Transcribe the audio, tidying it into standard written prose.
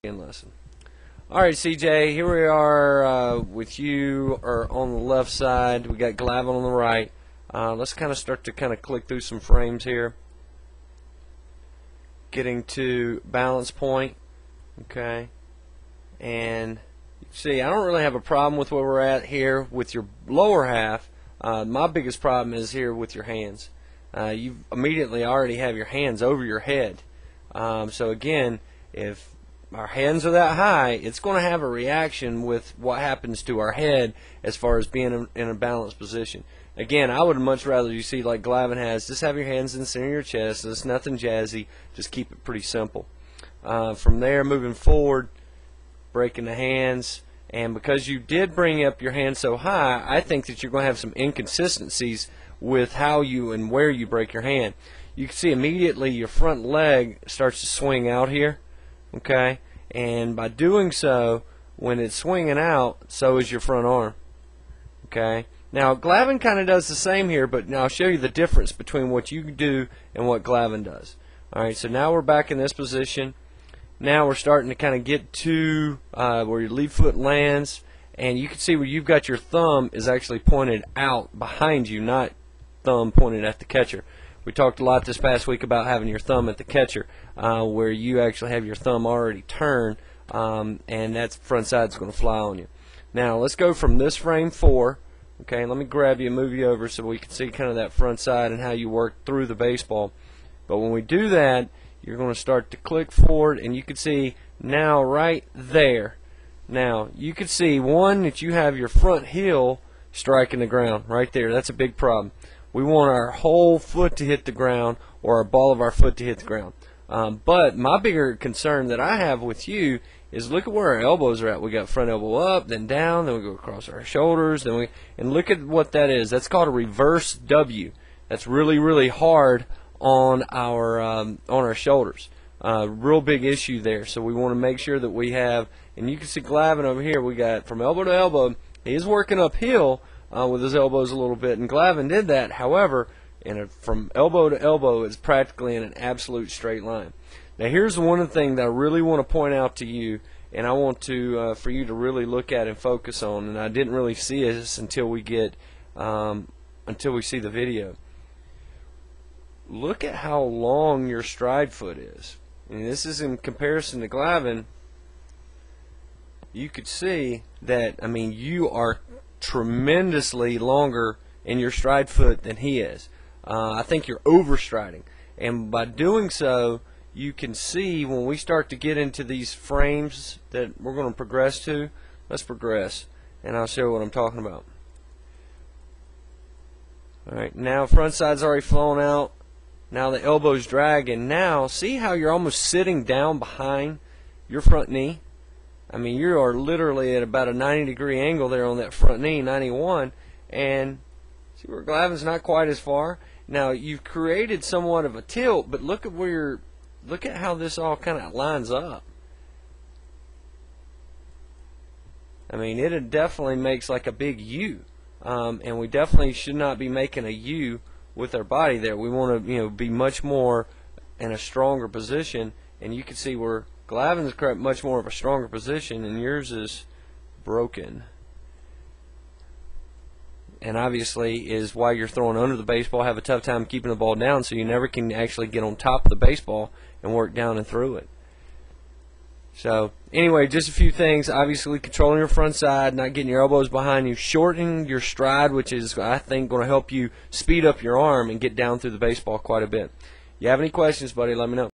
lesson. Alright, CJ, here we are with you on the left side. We got Glavin on the right. Let's kind of start to click through some frames here. Getting to balance point. Okay. And you see, I don't really have a problem with where we're at here with your lower half. My biggest problem is here with your hands. You immediately already have your hands over your head. So again, if our hands are that high, it's going to have a reaction with what happens to our head as far as being in a balanced position. Again, I would much rather you see like Glavin has, just have your hands in the center of your chest. It's nothing jazzy. Just keep it pretty simple. From there, moving forward, breaking the hands. And because you did bring up your hand so high, I think that you're going to have some inconsistencies with how you and where you break your hand. You can see immediately your front leg starts to swing out here. Okay, and by doing so, when it's swinging out, so is your front arm. Okay, now Glavin kind of does the same here, but now I'll show you the difference between what you do and what Glavin does. Alright, so now we're back in this position. Now we're starting to kind of get to where your lead foot lands, and you can see where you've got your thumb is actually pointed out behind you, not thumb pointed at the catcher. We talked a lot this past week about having your thumb at the catcher, where you actually have your thumb already turned, and that front side is going to fly on you. Now let's go from this frame 4. Okay, let me grab you and move you over so we can see kind of that front side and how you work through the baseball. But when we do that, you're going to start to click forward, and you can see now right there. Now you can see one that you have your front heel striking the ground right there. That's a big problem. We want our whole foot to hit the ground, or our ball of our foot to hit the ground. But my bigger concern that I have with you is look at where our elbows are at. We got front elbow up, then down, then we go across our shoulders, and look at what that is. That's called a reverse W. That's really, really hard on our shoulders. Real big issue there. So we want to make sure that we have, and you can see Glavin over here. We got from elbow to elbow. He is working uphill with his elbows a little bit, and Glavin did that. However, from elbow to elbow, it's practically in an absolute straight line. Now, here's one thing that I really want to point out to you, and I want to for you to really look at and focus on. And I didn't really see this until we see the video. Look at how long your stride foot is. And this is in comparison to Glavin. You could see that, I mean, you are tremendously longer in your stride foot than he is. I think you're overstriding, and by doing so, you can see when we start to get into these frames that we're going to progress to. Let's progress, and I'll show you what I'm talking about. Alright, now front side's already flown out. Now the elbow's dragging. Now see how you're almost sitting down behind your front knee. I mean, you are literally at about a 90-degree angle there on that front knee, 91, and see where Glavin's not quite as far. Now you've created somewhat of a tilt, but look at how this all kind of lines up. I mean, it definitely makes like a big U, and we definitely should not be making a U with our body there. We want to, be much more in a stronger position, and you can see where Glavin's much more of a stronger position, and yours is broken. And obviously is why you're throwing under the baseball, have a tough time keeping the ball down, so you never can actually get on top of the baseball and work down and through it. So anyway, just a few things. Obviously controlling your front side, not getting your elbows behind you, shortening your stride, which is, I think, going to help you speed up your arm and get down through the baseball quite a bit. You have any questions, buddy, let me know.